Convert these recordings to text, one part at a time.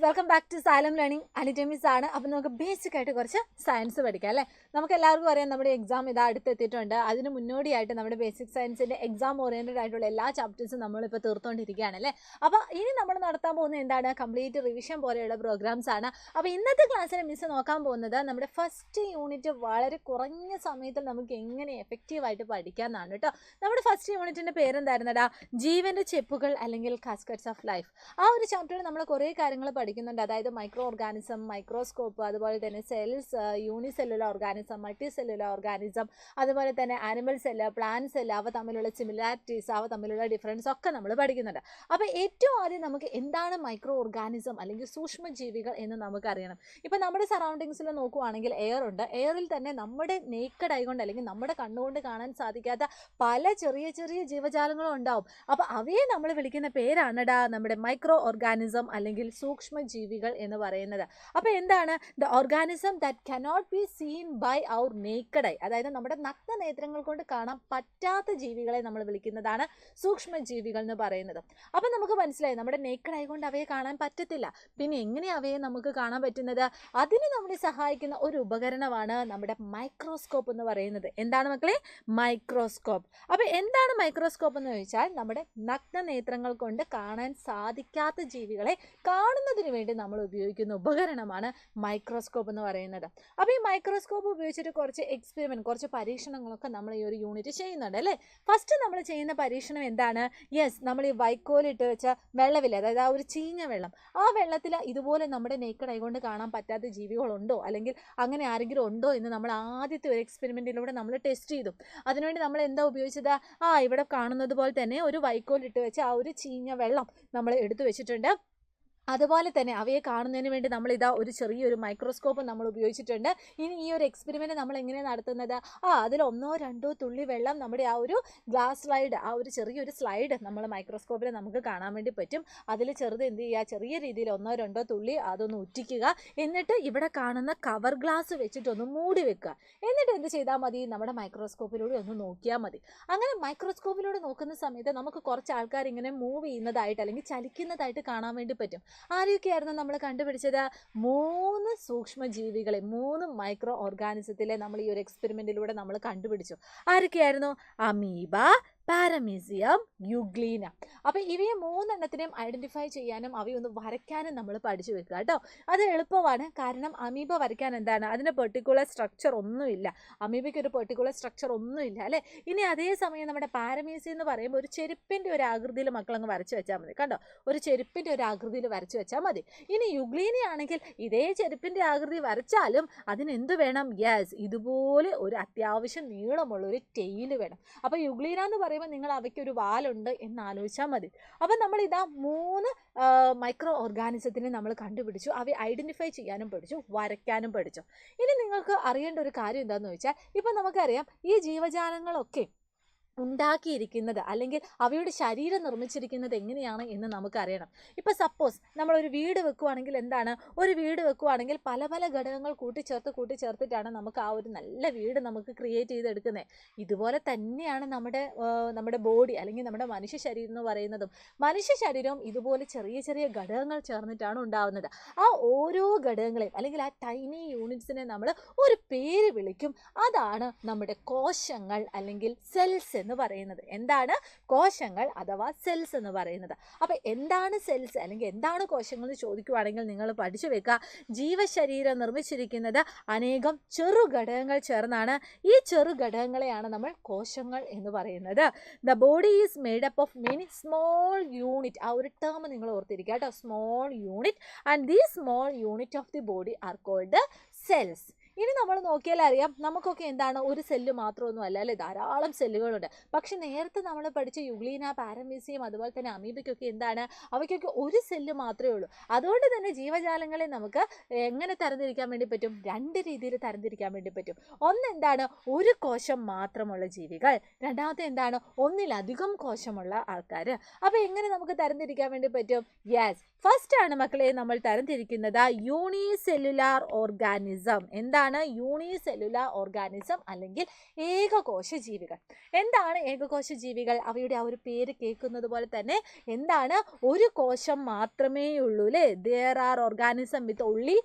Welcome back to Xylem learning. അനിറ്റമിസ് ആണ്. അപ്പോൾ നമുക്ക് ബേസിക് ആയിട്ട് കുറച്ച് സയൻസ് പഠിക്കാം അല്ലേ. നമുക്ക് എല്ലാവർക്കും അറിയാം നമ്മുടെ എക്സാം ഇതാ അടുത്തെത്തിയിട്ടുണ്ട്. അതിന് മുന്നോടിയായിട്ട് നമ്മുടെ ബേസിക് സയൻസിൻ്റെ എക്സാം ഓറിയൻറ്റഡ് ആയിട്ടുള്ള എല്ലാ ചാപ്റ്റേഴ്സും നമ്മളിപ്പോൾ തീർത്തുകൊണ്ടിരിക്കുകയാണ് അല്ലേ. അപ്പോൾ ഇനി നമ്മൾ നടത്താൻ പോകുന്നത് എന്താണ്, കംപ്ലീറ്റ് റിവിഷൻ പോലെയുള്ള പ്രോഗ്രാംസ് ആണ്. അപ്പോൾ ഇന്നത്തെ ക്ലാസ്സിൽ മിസ് നോക്കാൻ പോകുന്നത് നമ്മുടെ ഫസ്റ്റ് യൂണിറ്റ് വളരെ കുറഞ്ഞ സമയത്തിൽ നമുക്ക് എങ്ങനെ എഫക്റ്റീവായിട്ട് പഠിക്കാമെന്നാണ് കേട്ടോ. നമ്മുടെ ഫസ്റ്റ് യൂണിറ്റിൻ്റെ പേരെന്തായിരുന്നടാ, ജീവൻ്റെ ചെപ്പുകൾ അല്ലെങ്കിൽ കാസ്കറ്റ്സ് ഓഫ് ലൈഫ്. ആ ഒരു ചാപ്റ്ററിൽ നമ്മൾ കുറേ കാര്യങ്ങൾ പഠിക്കുന്നുണ്ട്. അതായത് മൈക്രോ ഓർഗാനിസം, മൈക്രോസ്കോപ്പ്, അതുപോലെ തന്നെ cells, unicellular organism, multi cellular organism, അതുപോലെ തന്നെ ആനിമൽ സെല്ല്, പ്ലാന്റ് സെല്ല്, അവ തമ്മിലുള്ള സിമിലാരിറ്റീസ്, അവ തമ്മിലുള്ള ഡിഫറൻസ് ഒക്കെ നമ്മൾ പഠിക്കുന്നുണ്ട്. അപ്പോൾ ഏറ്റവും ആദ്യം നമുക്ക് എന്താണ് മൈക്രോ ഓർഗാനിസം അല്ലെങ്കിൽ സൂക്ഷ്മജീവികൾ എന്ന് നമുക്കറിയണം. ഇപ്പോൾ നമ്മുടെ സറൗണ്ടിങ്സിൽ നോക്കുവാണെങ്കിൽ എയർ ഉണ്ട്. എയറിൽ തന്നെ നമ്മുടെ നേക്കഡ് ആയിക്കൊണ്ട് അല്ലെങ്കിൽ നമ്മുടെ കണ്ണുകൊണ്ട് കാണാൻ സാധിക്കാത്ത പല ചെറിയ ചെറിയ ജീവജാലങ്ങളും ഉണ്ടാവും. അപ്പോൾ അവയെ നമ്മൾ വിളിക്കുന്ന പേരാണടാ നമ്മുടെ മൈക്രോ ഓർഗാനിസം അല്ലെങ്കിൽ സൂക്ഷ്മജീവികൾ എന്ന് പറയുന്നത്. അപ്പോൾ എന്താണ് the organism that cannot be seen by our naked eye, അതായത് നമ്മുടെ നഗ്ന നേത്രങ്ങൾ കൊണ്ട് കാണാൻ പറ്റാത്ത ജീവികളെ നമ്മൾ വിളിക്കുന്നതാണ് സൂക്ഷ്മജീവികൾ എന്ന് പറയുന്നത്. അപ്പോൾ നമുക്ക് മനസ്സിലായി നമ്മുടെ നേക്കഡ് ഐ കൊണ്ട് അവയെ കാണാൻ പറ്റത്തില്ല. പിന്നെ എങ്ങനെ അവയെ നമുക്ക് കാണാൻ പറ്റുന്നത്? അതിന് നമ്മളെ സഹായിക്കുന്ന ഒരു ഉപകരണമാണ് നമ്മുടെ മൈക്രോസ്കോപ്പ് എന്ന് പറയുന്നത്. എന്താണ് മക്കളെ? മൈക്രോസ്കോപ്പ്. അപ്പോൾ എന്താണ് മൈക്രോസ്കോപ്പ് എന്ന് ചോദിച്ചാൽ നമ്മുടെ നഗ്ന നേത്രങ്ങൾ കൊണ്ട് കാണാൻ സാധിക്കാത്ത ജീവികളെ കാണുന്നതിന് വേണ്ടി നമ്മൾ ഉപയോഗിക്കുന്ന ഉപകരണമാണ് മൈക്രോസ്കോപ്പ് എന്ന് പറയുന്നത്. അപ്പോൾ ഈ മൈക്രോസ്കോപ്പ് ഉപയോഗിച്ചിട്ട് കുറച്ച് എക്സ്പെരിമെൻറ്റ്, കുറച്ച് പരീക്ഷണങ്ങളൊക്കെ നമ്മൾ ഈ ഒരു യൂണിറ്റ് ചെയ്യുന്നുണ്ട് അല്ലേ. ഫസ്റ്റ് നമ്മൾ ചെയ്യുന്ന പരീക്ഷണം എന്താണ്? യെസ്, നമ്മൾ ഈ വൈക്കോലിട്ട് വെച്ച വെള്ളമില്ല, അതായത് ആ ഒരു ചീഞ്ഞ വെള്ളം, ആ വെള്ളത്തിൽ ഇതുപോലെ നമ്മുടെ നേക്കഡ് ആയിക്കൊണ്ട് കാണാൻ പറ്റാത്ത ജീവികളുണ്ടോ അല്ലെങ്കിൽ അങ്ങനെ ആരെങ്കിലും ഉണ്ടോ എന്ന് നമ്മൾ ആദ്യത്തെ ഒരു എക്സ്പെരിമെൻറ്റിലൂടെ നമ്മൾ ടെസ്റ്റ് ചെയ്തു. അതിനുവേണ്ടി നമ്മൾ എന്താ ഉപയോഗിച്ചത്? ഇവിടെ കാണുന്നത് പോലെ തന്നെ ഒരു വൈക്കോലിട്ട് വെച്ച് ആ ഒരു ചീഞ്ഞ വെള്ളം നമ്മൾ എടുത്തു വെച്ചിട്ടുണ്ട്. അതുപോലെ തന്നെ അവയെ കാണുന്നതിന് വേണ്ടി നമ്മളിതാ ഒരു ചെറിയൊരു മൈക്രോസ്കോപ്പ് നമ്മൾ ഉപയോഗിച്ചിട്ടുണ്ട്. ഇനി ഈ ഒരു എക്സ്പെരിമെൻറ്റ് നമ്മൾ എങ്ങനെയാണ് നടത്തുന്നത്? അതിൽ 1-2 തുള്ളി വെള്ളം നമ്മുടെ ആ ഒരു ഗ്ലാസ് സ്ലൈഡ്, ആ ഒരു ചെറിയൊരു സ്ലൈഡ് നമ്മൾ മൈക്രോസ്കോപ്പിൽ നമുക്ക് കാണാൻ വേണ്ടി പറ്റും. അതിൽ ചെറുത് എന്ത് ചെയ്യുക, ചെറിയ രീതിയിൽ 1-2 തുള്ളി അതൊന്ന് ഉറ്റിക്കുക. എന്നിട്ട് ഇവിടെ കാണുന്ന കവർ ഗ്ലാസ് വെച്ചിട്ടൊന്ന് മൂടി വെക്കുക. എന്നിട്ട് എന്ത് ചെയ്താൽ മതി? നമ്മുടെ മൈക്രോസ്കോപ്പിലൂടെ ഒന്ന് നോക്കിയാൽ മതി. അങ്ങനെ മൈക്രോസ്കോപ്പിലൂടെ നോക്കുന്ന സമയത്ത് നമുക്ക് കുറച്ച് ആൾക്കാർ ഇങ്ങനെ മൂവ് ചെയ്യുന്നതായിട്ട് അല്ലെങ്കിൽ ചലിക്കുന്നതായിട്ട് കാണാൻ വേണ്ടി പറ്റും. ആരൊക്കെയായിരുന്നു നമ്മൾ കണ്ടുപിടിച്ചത്? 3 സൂക്ഷ്മജീവികളെ, 3 മൈക്രോ ഓർഗാനിസത്തിലെ നമ്മൾ ഈ ഒരു എക്സ്പെരിമെൻറ്റിലൂടെ നമ്മൾ കണ്ടുപിടിച്ചു. ആരൊക്കെയായിരുന്നു? Amoeba, paramecium, euglena. അപ്പോൾ ഇവയെ 3 എണ്ണത്തിനെയും ഐഡൻറ്റിഫൈ ചെയ്യാനും അവയൊന്ന് വരയ്ക്കാനും നമ്മൾ പഠിച്ചു വെക്കുക കേട്ടോ. അത് എളുപ്പമാണ്. കാരണം അമീബ വരയ്ക്കാൻ എന്താണ്, അതിന് പെർട്ടിക്കുലർ സ്ട്രക്ചർ ഒന്നുമില്ല. അമീബയ്ക്ക് ഒരു പെർട്ടിക്കുലർ സ്ട്രക്ചർ ഒന്നുമില്ല അല്ലേ. ഇനി അതേസമയം നമ്മുടെ പാരമീസി എന്ന് പറയുമ്പോൾ ഒരു ചെരുപ്പിൻ്റെ ഒരു ആകൃതിയിൽ മക്കളങ്ങ് വരച്ച് വെച്ചാൽ മതി. കണ്ടോ, ഒരു ചെരുപ്പിൻ്റെ ഒരു ആകൃതിയിൽ വരച്ച് വെച്ചാൽ മതി. ഇനി യുഗ്ലീനയാണെങ്കിൽ ഇതേ ചെരുപ്പിൻ്റെ ആകൃതി വരച്ചാലും അതിനെന്ത് വേണം? യെസ്, ഇതുപോലെ ഒരു അത്യാവശ്യം നീളമുള്ള ഒരു ടെയിൽ വേണം. അപ്പോൾ യുഗ്ലീന എന്ന് പറയുമ്പോൾ നിങ്ങൾ അവയ്ക്കൊരു വാലുണ്ട് എന്ന് ആലോചിച്ചാൽ മതി. അപ്പം നമ്മൾ ഇതാ 3 മൈക്രോ ഓർഗാനിസത്തിനെ നമ്മൾ കണ്ടുപിടിച്ചു. അവയെ ഐഡൻറ്റിഫൈ ചെയ്യാനും പഠിച്ചു, വരയ്ക്കാനും പഠിച്ചു. ഇനി നിങ്ങൾക്ക് അറിയേണ്ട ഒരു കാര്യം എന്താണെന്ന് ചോദിച്ചാൽ, ഇപ്പം നമുക്കറിയാം ഈ ജീവജാലങ്ങളൊക്കെ ഉണ്ടാക്കിയിരിക്കുന്നത് അല്ലെങ്കിൽ അവയുടെ ശരീരം നിർമ്മിച്ചിരിക്കുന്നത് എങ്ങനെയാണ് എന്ന് നമുക്കറിയണം. ഇപ്പോൾ സപ്പോസ് നമ്മളൊരു വീട് വെക്കുകയാണെങ്കിൽ എന്താണ്, ഒരു വീട് വെക്കുകയാണെങ്കിൽ പല പല ഘടകങ്ങൾ കൂട്ടിച്ചേർത്തിട്ടാണ് നമുക്ക് ആ ഒരു നല്ല വീട് നമുക്ക് ക്രിയേറ്റ് ചെയ്തെടുക്കുന്നത്. ഇതുപോലെ തന്നെയാണ് നമ്മുടെ ബോഡി അല്ലെങ്കിൽ നമ്മുടെ മനുഷ്യ ശരീരം എന്ന് പറയുന്നതും. മനുഷ്യ ശരീരവും ഇതുപോലെ ചെറിയ ചെറിയ ഘടകങ്ങൾ ചേർന്നിട്ടാണ് ഉണ്ടാകുന്നത്. ആ ഓരോ ഘടകങ്ങളെയും അല്ലെങ്കിൽ ആ ടൈനി യൂണിറ്റ്സിനെ നമ്മൾ ഒരു പേര് വിളിക്കും. അതാണ് നമ്മുടെ കോശങ്ങൾ അല്ലെങ്കിൽ സെൽസ് എന്ന് പറയുന്നത്. എന്താണ്? കോശങ്ങൾ അഥവാ സെൽസ് എന്ന് പറയുന്നത്. അപ്പോൾ എന്താണ് സെൽസ് അല്ലെങ്കിൽ എന്താണ് കോശങ്ങൾ എന്ന് ചോദിക്കുവാണെങ്കിൽ നിങ്ങൾ പഠിച്ചു വെക്കുക. ജീവശരീരം നിർമ്മിച്ചിരിക്കുന്നത് അനേകം ചെറു ഘടകങ്ങൾ ചേർന്നാണ്. ഈ ചെറു ഘടകങ്ങളെയാണ് നമ്മൾ കോശങ്ങൾ എന്ന് പറയുന്നത്. The body is made up of many small unit. ആ ഒരു ടേം നിങ്ങൾ ഓർത്തിരിക്കുക കേട്ടോ, small unit. And these small unit of the body are called cells. ഇനി നമ്മൾ നോക്കിയാൽ അറിയാം, നമുക്കൊക്കെ എന്താണ്, ഒരു സെല്ല് മാത്രമൊന്നും അല്ല അല്ലേ, ധാരാളം സെല്ലുകളുണ്ട്. പക്ഷെ നേരത്തെ നമ്മൾ പഠിച്ച യുഗ്ലീന, പാരമീസിയം, അതുപോലെ തന്നെ അമീബയ്ക്കൊക്കെ എന്താണ്, അവയ്ക്കൊക്കെ ഒരു സെല്ല് മാത്രമേ ഉള്ളൂ. അതുകൊണ്ട് തന്നെ ജീവജാലങ്ങളെ നമുക്ക് എങ്ങനെ തരംതിരിക്കാൻ വേണ്ടി പറ്റും? 2 രീതിയിൽ തരംതിരിക്കാൻ വേണ്ടി പറ്റും. ഒന്നെന്താണ്, ഒരു കോശം മാത്രമുള്ള ജീവികൾ. രണ്ടാമത്തെ എന്താണ്, ഒന്നിലധികം കോശമുള്ള ആൾക്കാർ. അപ്പോൾ എങ്ങനെ നമുക്ക് തരംതിരിക്കാൻ വേണ്ടി പറ്റും? യെസ്, ഫസ്റ്റ് ആണ് മക്കളെ നമ്മൾ തരംതിരിക്കുന്നത് യൂണിസെല്ലുലാർ ഓർഗാനിസം. എന്താണ്? എന്താണ് യൂണിസെല്ലുലാർ ഓർഗാനിസം അല്ലെങ്കിൽ ഏകകോശ ജീവികൾ. എന്താണ് ഏകകോശ ജീവികൾ? അവയുടെ ആ ഒരു പേര് കേൾക്കുന്നത് പോലെ തന്നെ എന്താണ്, ഒരു കോശം മാത്രമേ ഉള്ളൂ അല്ലേ? there are organism with only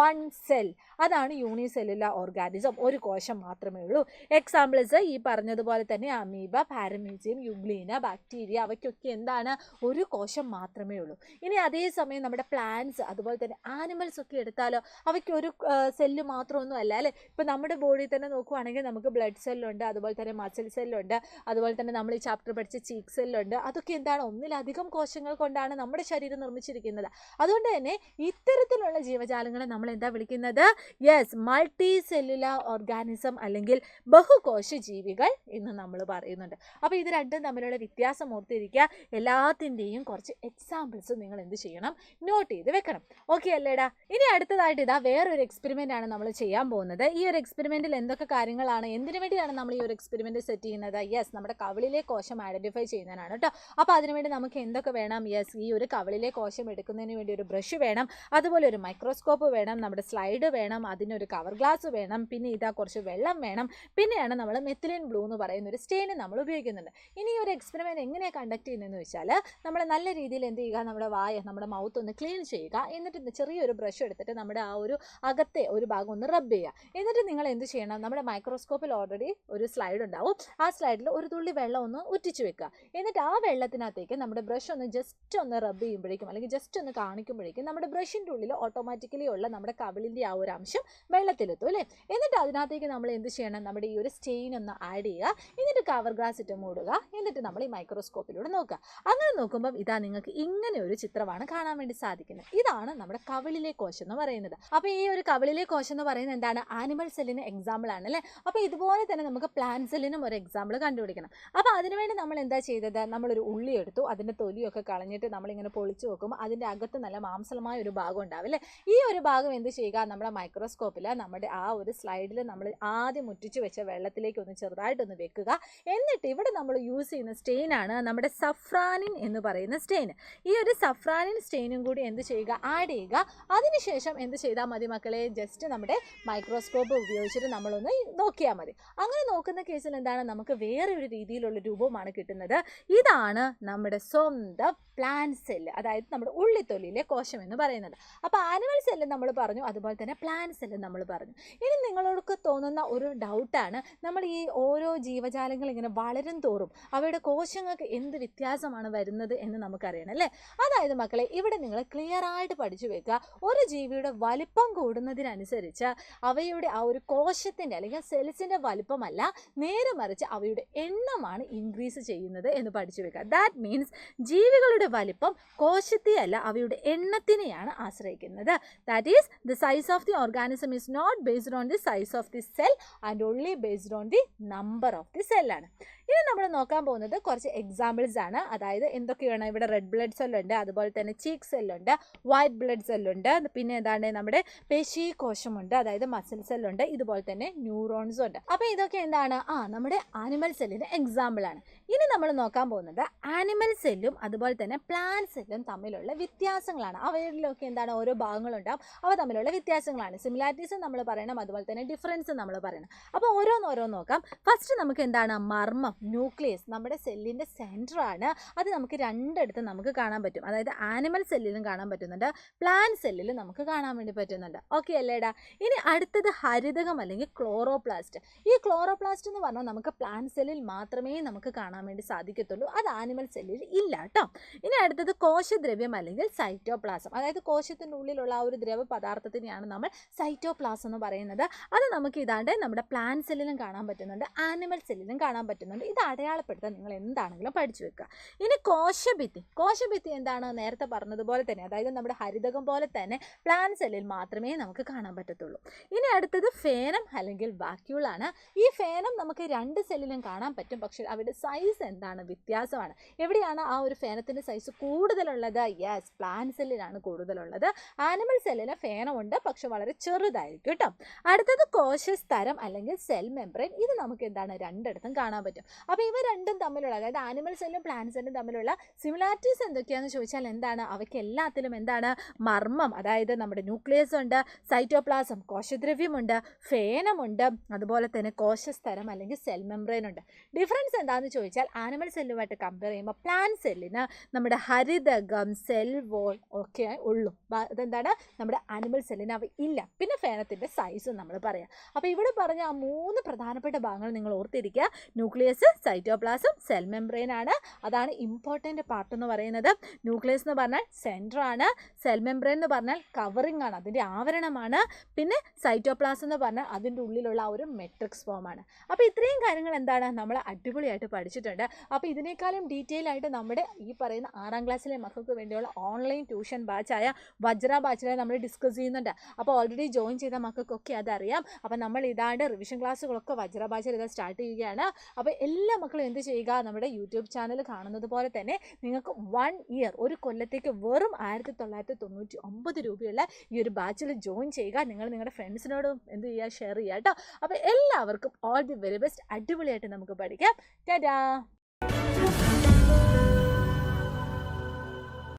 one cell. അതാണ് യൂണിസെല്ലുലാർ ഓർഗാനിസം, ഒരു കോശം മാത്രമേ ഉള്ളൂ. എക്സാമ്പിൾസ് ഈ പറഞ്ഞതുപോലെ തന്നെ അമീബ, പാരമീസിയം, യുഗ്ലീന, ബാക്ടീരിയ, അവയ്ക്കൊക്കെ എന്താണ്, ഒരു കോശം മാത്രമേ ഉള്ളൂ. ഇനി അതേസമയം നമ്മുടെ പ്ലാന്റ്സ് അതുപോലെ തന്നെ ആനിമൽസ് ഒക്കെ എടുത്താലോ, അവയ്ക്ക് ഒരു സെല്ല് മാത്രമൊന്നും അല്ല അല്ലേ. ഇപ്പം നമ്മുടെ ബോഡിയിൽ തന്നെ നോക്കുവാണെങ്കിൽ നമുക്ക് ബ്ലഡ് സെല്ലുണ്ട്, അതുപോലെ തന്നെ മസിൽ സെല്ലുണ്ട്, അതുപോലെ തന്നെ നമ്മൾ ഈ ചാപ്റ്റർ പഠിച്ച ചീക്ക് സെല്ലുണ്ട്. അതൊക്കെ എന്താണ്, ഒന്നിലധികം കോശങ്ങൾ കൊണ്ടാണ് നമ്മുടെ ശരീരം നിർമ്മിച്ചിരിക്കുന്നത്. അതുകൊണ്ട് തന്നെ ഇത്തരത്തിലുള്ള ജീവജാലങ്ങളെ നമ്മൾ എന്താ വിളിക്കുന്നത്? യെസ്, മൾട്ടി സെല്ലുലാർ ഓർഗാനിസം അല്ലെങ്കിൽ ബഹുകോശ ജീവികൾ എന്ന് നമ്മൾ പറയുന്നുണ്ട്. അപ്പോൾ ഇത് രണ്ടും തമ്മിലുള്ള വ്യത്യാസം ഓർത്തിരിക്കുക. എല്ലാത്തിൻ്റെയും കുറച്ച് എക്സാമ്പിൾസ് നിങ്ങൾ എന്ത് ചെയ്യണം, നോട്ട് ചെയ്ത് വെക്കണം. ഓക്കെ അല്ലേടാ? ഇനി അടുത്തതായിട്ട് ഇതാ വേറൊരു എക്സ്പെരിമെൻ്റ് ആണ് നമ്മൾ ചെയ്യാൻ പോകുന്നത്. ഈ ഒരു എക്സ്പെരിമെൻറ്റിൽ എന്തൊക്കെ കാര്യങ്ങളാണ്, എന്തിനു വേണ്ടിയാണ് നമ്മൾ ഈ ഒരു എക്സ്പെരിമെൻറ്റ് സെറ്റ് ചെയ്യുന്നത്? യെസ്, നമ്മുടെ കവിളിലെ കോശം ഐഡൻറ്റിഫൈ ചെയ്യുന്നതിനാണ് കേട്ടോ. അപ്പോൾ അതിനുവേണ്ടി നമുക്ക് എന്തൊക്കെ വേണം? യെസ്, ഈ ഒരു കവിളിലെ കോശം എടുക്കുന്നതിന് വേണ്ടി ഒരു ബ്രഷ് വേണം, അതുപോലെ ഒരു മൈക്രോസ്കോപ്പ് വേണം, നമ്മുടെ സ്ലൈഡ് വേണം, അതിനൊരു കവർ ഗ്ലാസ് വേണം, പിന്നെ ഇതാ കുറച്ച് വെള്ളം വേണം, പിന്നെയാണ് നമ്മൾ മെത്തിലിൻ ബ്ലൂ എന്ന് പറയുന്ന ഒരു സ്റ്റെയിൻ നമ്മൾ ഉപയോഗിക്കുന്നുണ്ട്. ഇനി ഈ ഒരു എക്സ്പെരിമെൻറ്റ് എങ്ങനെയാണ് കണ്ടക്ട് ചെയ്യുന്നതെന്ന് വെച്ചാൽ, നമ്മൾ നല്ല രീതിയിൽ എന്ത് ചെയ്യുക, നമ്മുടെ നമ്മുടെ മൗത്ത് ഒന്ന് ക്ലീൻ ചെയ്യുക. എന്നിട്ട് ചെറിയൊരു ബ്രഷ് എടുത്തിട്ട് നമ്മുടെ ആ ഒരു അകത്തെ ഒരു ഭാഗം ഒന്ന് റബ്ബ് ചെയ്യുക. എന്നിട്ട് നിങ്ങൾ എന്ത് ചെയ്യണം, നമ്മുടെ മൈക്രോസ്കോപ്പിൽ ഓൾറെഡി ഒരു സ്ലൈഡ് ഉണ്ടാവും, ആ സ്ലൈഡിൽ ഒരു തുള്ളി വെള്ളം ഒന്ന് ഉറ്റിച്ച് വെക്കുക. എന്നിട്ട് ആ വെള്ളത്തിനകത്തേക്ക് നമ്മുടെ ബ്രഷ് ഒന്ന് ജസ്റ്റ് ഒന്ന് റബ്ബ് ചെയ്യുമ്പോഴേക്കും അല്ലെങ്കിൽ ജസ്റ്റ് ഒന്ന് കാണിക്കുമ്പോഴേക്കും നമ്മുടെ ബ്രഷിൻ്റെ ഉള്ളിൽ ഓട്ടോമാറ്റിക്കലി ഉള്ള നമ്മുടെ കവിളിൻ്റെ ആ ഒരു അംശം വെള്ളത്തിലെത്തും അല്ലേ. എന്നിട്ട് അതിനകത്തേക്ക് നമ്മൾ എന്ത് ചെയ്യണം, നമ്മുടെ ഈ ഒരു സ്റ്റെയിൻ ഒന്ന് ആഡ് ചെയ്യുക. എന്നിട്ട് കവർ ഗ്ലാസ് ഇട്ട് മൂടുക. എന്നിട്ട് നമ്മൾ ഈ മൈക്രോസ്കോപ്പിലൂടെ നോക്കുക. അങ്ങനെ നോക്കുമ്പം ഇതാ നിങ്ങൾക്ക് ഇങ്ങനെ ഒരു ചിത്രമാണ് കാണാൻ വേണ്ടി സാധിക്കുന്നത്. ഇതാണ് നമ്മുടെ കവിളിലെ കോശം എന്ന് പറയുന്നത്. അപ്പോൾ ഈ ഒരു കവിളിലെ കോശം എന്ന് പറയുന്നത് എന്താണ്, ആനിമൽ സെല്ലിന് എക്സാമ്പിൾ ആണ് അല്ലേ. അപ്പോൾ ഇതുപോലെ തന്നെ നമുക്ക് പ്ലാന്റ് സെല്ലിനും ഒരു എക്സാമ്പിൾ കണ്ടുപിടിക്കണം. അപ്പോൾ അതിനുവേണ്ടി നമ്മൾ എന്താ ചെയ്തത്, നമ്മളൊരു ഉള്ളി എടുത്തു, അതിൻ്റെ തൊലിയൊക്കെ കളഞ്ഞിട്ട് നമ്മളിങ്ങനെ പൊളിച്ച് നോക്കുമ്പോൾ അതിൻ്റെ അകത്ത് നല്ല മാംസളമായ ഒരു ഭാഗം ഉണ്ടാവും അല്ലേ. ഈ ഒരു ഭാഗം എന്ത് ചെയ്യുക, നമ്മുടെ മൈക്രോസ്കോപ്പിൽ നമ്മുടെ ആ ഒരു സ്ലൈഡിൽ നമ്മൾ ആദ്യം മുറ്റിച്ച് വെച്ച വെള്ളത്തിലേക്ക് ഒന്ന് ചെറുതായിട്ടൊന്ന് വെക്കുക. എന്നിട്ട് ഇവിടെ നമ്മൾ യൂസ് ചെയ്യുന്ന സ്റ്റെയിനാണ് നമ്മുടെ സഫ്രാനിൻ എന്ന് പറയുന്ന സ്റ്റെയിൻ. ഈ ഒരു സഫ്രാനിൻ സ്റ്റെയിനും കൂടി എന്ത് ചെയ്യുക, ആഡ് ചെയ്യുക. അതിനുശേഷം എന്ത് ചെയ്താൽ മതി മക്കളെ, ജസ്റ്റ് നമ്മുടെ മൈക്രോസ്കോപ്പ് ഉപയോഗിച്ചിട്ട് നമ്മളൊന്ന് നോക്കിയാൽ മതി. അങ്ങനെ നോക്കുന്ന കേസിൽ എന്താണ്, നമുക്ക് വേറെ ഒരു രീതിയിലുള്ള രൂപമാണ് കിട്ടുന്നത്. ഇതാണ് നമ്മുടെ സ്വന്തം പ്ലാന്റ് സെല്ല്, അതായത് നമ്മുടെ ഉള്ളിത്തൊലിയിലെ കോശം എന്ന് പറയുന്നത്. അപ്പോൾ ആനിമൽ സെല്ല് നമ്മൾ പറഞ്ഞു, അതുപോലെ തന്നെ പ്ലാന്റ് സെല്ല് നമ്മൾ പറഞ്ഞു. ഇനി നിങ്ങളോടൊക്കെ തോന്നുന്ന ഒരു ഡൗട്ടാണ്, നമ്മൾ ഈ ഓരോ ജീവജാലങ്ങൾ ഇങ്ങനെ വളരും തോറും അവയുടെ കോശങ്ങൾക്ക് എന്ത് വ്യത്യാസമാണ് വരുന്നത് എന്ന് നമുക്കറിയണം അല്ലേ. അതായത് മക്കളെ, ഇവിടെ നിങ്ങൾ ക്ലിയർ ആയിട്ട് പഠിച്ചു വെക്കുക, ഒരു ജീവിയുടെ വലിപ്പം കൂടുന്നതിനനുസരിച്ച് അവയുടെ ആ ഒരു കോശത്തിൻ്റെ അല്ലെങ്കിൽ സെൽസിൻ്റെ വലിപ്പമല്ല, നേരെ മറിച്ച് അവയുടെ എണ്ണമാണ് ഇൻക്രീസ് ചെയ്യുന്നത് എന്ന് പഠിച്ചു വെക്കുക. ദാറ്റ് മീൻസ് ജീവികളുടെ വലിപ്പം കോശത്തെ അല്ല, അവയുടെ എണ്ണത്തിനെയാണ് ആശ്രയിക്കുന്നത്. That is the size of the organism is not based on the size of the cell and only based on the number of the സെല്ലാണ്. ഇനി നമ്മൾ നോക്കാൻ പോകുന്നത് കുറച്ച് എക്സാമ്പിൾസ് ആണ്. അതായത് എന്തൊക്കെയാണ്, ഇവിടെ റെഡ് ബ്ലഡ് സെല്ലുണ്ട്, അതുപോലെ തന്നെ ചീക്ക് സെല്ലുണ്ട്, വൈറ്റ് ബ്ലഡ് സെല്ലുണ്ട്, പിന്നെ എന്താണ് നമ്മുടെ പേശി കോശമുണ്ട്, അതായത് മസിൽ സെല്ലുണ്ട്, ഇതുപോലെ തന്നെ ന്യൂറോൺസും ഉണ്ട്. അപ്പോൾ ഇതൊക്കെ എന്താണ്, നമ്മുടെ ആനിമൽ സെല്ലിന് എക്സാമ്പിൾ ആണ്. ഇനി നമ്മൾ നോക്കാൻ പോകുന്നത് ആനിമൽ സെല്ലും അതുപോലെ തന്നെ പ്ലാന്റ് സെല്ലും തമ്മിലുള്ള വ്യത്യാസങ്ങളാണ്. അവയിലൊക്കെ എന്താണ്, ഓരോ ഭാഗങ്ങളുണ്ടാവും, അവ തമ്മിലുള്ള വ്യത്യാസങ്ങളാണ്. സിമിലാരിറ്റീസ് നമ്മൾ പറയണം, അതുപോലെ തന്നെ ഡിഫറൻസ് നമ്മൾ പറയണം. അപ്പോൾ ഓരോന്നോരോന്ന് നോക്കാം. ഫസ്റ്റ് നമുക്ക് എന്താണ്, മർമ്മം, ന്യൂക്ലിയസ്, നമ്മുടെ സെല്ലിൻ്റെ സെൻറ്ററാണ്. അത് നമുക്ക് രണ്ടിടത്ത് നമുക്ക് കാണാൻ പറ്റും. അതായത് ആനിമൽ സെല്ലിലും കാണാൻ പറ്റുന്നുണ്ട്, പ്ലാന്റ് സെല്ലിലും നമുക്ക് കാണാൻ വേണ്ടി പറ്റുന്നുണ്ട്. ഓക്കെ അല്ലേടാ? ഇനി അടുത്തത് ഹരിതകം അല്ലെങ്കിൽ ക്ലോറോപ്ലാസ്റ്റ്. ഈ ക്ലോറോപ്ലാസ്റ്റ് എന്ന് പറഞ്ഞാൽ നമുക്ക് പ്ലാന്റ് സെല്ലിൽ മാത്രമേ നമുക്ക് കാണാൻ വേണ്ടി സാധിക്കത്തുള്ളൂ, അത് ആനിമൽ സെല്ലിൽ ഇല്ല കേട്ടോ. ഇനി അടുത്തത് കോശദ്രവ്യം അല്ലെങ്കിൽ സൈറ്റോപ്ലാസം. അതായത് കോശത്തിൻ്റെ ഉള്ളിലുള്ള ആ ഒരു ദ്രവ പദാർത്ഥത്തിനെയാണ് നമ്മൾ സൈറ്റോപ്ലാസം എന്ന് പറയുന്നത്. അത് നമുക്ക് ഇതാണ്ട് നമ്മുടെ പ്ലാന്റ് സെല്ലിലും കാണാൻ പറ്റുന്നുണ്ട്, ആനിമൽ സെല്ലിലും കാണാൻ പറ്റുന്നുണ്ട്. ഇത് അടയാളപ്പെടുത്താൻ നിങ്ങൾ എന്താണെങ്കിലും പഠിച്ചു വെക്കുക. ഇനി കോശഭിത്തി. കോശഭിത്തി എന്താണ്, നേരത്തെ പറഞ്ഞതുപോലെ തന്നെ, അതായത് നമ്മുടെ ഹരിതകം പോലെ തന്നെ പ്ലാന്റ് സെല്ലിൽ മാത്രമേ നമുക്ക് കാണാൻ പറ്റത്തുള്ളൂ. ഇനി അടുത്തത് ഫേനം അല്ലെങ്കിൽ വാക്യൂളാണ്. ഈ ഫേനം നമുക്ക് രണ്ട് സെല്ലിലും കാണാൻ പറ്റും, പക്ഷേ അവരുടെ സൈസ് എന്താണ്, വ്യത്യാസമാണ്. എവിടെയാണ് ആ ഒരു ഫേനത്തിൻ്റെ സൈസ് കൂടുതലുള്ളത്? യെസ്, പ്ലാന്റ് സെല്ലിലാണ് കൂടുതലുള്ളത്. ആനിമൽ സെല്ലിന് ഫേനമുണ്ട്, പക്ഷെ വളരെ ചെറുതായിരിക്കും കേട്ടോ. അടുത്തത് കോശസ്തരം അല്ലെങ്കിൽ സെൽ മെംബ്രെയിൻ. ഇത് നമുക്ക് എന്താണ്, രണ്ടിടത്തും കാണാൻ പറ്റും. അപ്പോൾ ഇവ രണ്ടും തമ്മിലുള്ള, അതായത് ആനിമൽ സെല്ലും പ്ലാന്റ് സെല്ലും തമ്മിലുള്ള സിമിലാരിറ്റീസ് എന്തൊക്കെയാണെന്ന് ചോദിച്ചാൽ എന്താണ്, അവയ്ക്ക് എല്ലാത്തിലും എന്താണ്, മർമ്മം, അതായത് നമ്മുടെ ന്യൂക്ലിയസ് ഉണ്ട്, സൈറ്റോപ്ലാസം കോശദ്രവ്യമുണ്ട്, ഫേനമുണ്ട്, അതുപോലെ തന്നെ കോശസ്തരം അല്ലെങ്കിൽ സെൽ മെംബ്രെയിൻ ഉണ്ട്. ഡിഫറൻസ് എന്താണെന്ന് ചോദിച്ചാൽ ആനിമൽ സെല്ലുമായിട്ട് കമ്പയർ ചെയ്യുമ്പോൾ പ്ലാന്റ് സെല്ലിന് നമ്മുടെ ഹരിതകം, സെൽ വോൾ ഒക്കെ ഉള്ളൂ. അതെന്താണ്, നമ്മുടെ ആനിമൽ സെല്ലിന് അവ ഇല്ല. പിന്നെ ഫേനത്തിൻ്റെ സൈസും നമ്മൾ പറയാം. അപ്പോൾ ഇവിടെ പറഞ്ഞ ആ 3 പ്രധാനപ്പെട്ട ഭാഗങ്ങൾ നിങ്ങൾ ഓർത്തിരിക്കുക. ന്യൂക്ലിയസ്, സൈറ്റോപ്ലാസം, സെൽ മെംബ്രെയിൻ ആണ്. അതാണ് ഇമ്പോർട്ടൻ്റ് പാർട്ട് എന്ന് പറയുന്നത്. ന്യൂക്ലിയസ് എന്ന് പറഞ്ഞാൽ സെൻറ്റർ ആണ്, സെൽ മെംബ്രെയിൻ എന്ന് പറഞ്ഞാൽ കവറിംഗ് ആണ്, അതിൻ്റെ ആവരണമാണ്. പിന്നെ സൈറ്റോപ്ലാസം എന്ന് പറഞ്ഞാൽ അതിൻ്റെ ഉള്ളിലുള്ള ആ ഒരു മെട്രിക്സ് ഫോമാണ്. അപ്പോൾ ഇത്രയും കാര്യങ്ങൾ എന്താണ് നമ്മൾ അടിപൊളിയായിട്ട് പഠിച്ചിട്ടുണ്ട്. അപ്പോൾ ഇതിനേക്കാളും ഡീറ്റെയിൽ ആയിട്ട് നമ്മുടെ ഈ പറയുന്ന 6ാം ക്ലാസ്സിലെ മക്കൾക്ക് വേണ്ടിയുള്ള ഓൺലൈൻ ട്യൂഷൻ ബാച്ചായ വജ്ര ബാച്ചിലെ നമ്മൾ ഡിസ്കസ് ചെയ്യുന്നുണ്ട്. അപ്പോൾ ഓൾറെഡി ജോയിൻ ചെയ്ത മക്കൾക്കൊക്കെ അതറിയാം. അപ്പോൾ നമ്മൾ ഇതാണ്ട് റിവിഷൻ ക്ലാസ്സുകളൊക്കെ വജ്ര ബാച്ചിൽ ഇത് സ്റ്റാർട്ട് ചെയ്യുകയാണ്. അപ്പോൾ എല്ലാ മക്കളും എന്ത് ചെയ്യുക, നമ്മുടെ യൂട്യൂബ് ചാനൽ കാണുന്നത് പോലെ തന്നെ നിങ്ങൾക്ക് 1 ഇയർ, ഒരു കൊല്ലത്തേക്ക് വെറും 1999 രൂപയുള്ള ഈ ഒരു ബാച്ചിൽ ജോയിൻ ചെയ്യുക. നിങ്ങൾ നിങ്ങളുടെ ഫ്രണ്ട്സിനോടും എന്ത് ചെയ്യുക, ഷെയർ ചെയ്യുക കേട്ടോ. അപ്പോൾ എല്ലാവർക്കും ഓൾ ദി വെരി ബെസ്റ്റ്. അടിപൊളിയായിട്ട് നമുക്ക് പഠിക്കാം. ടാറ്റാ.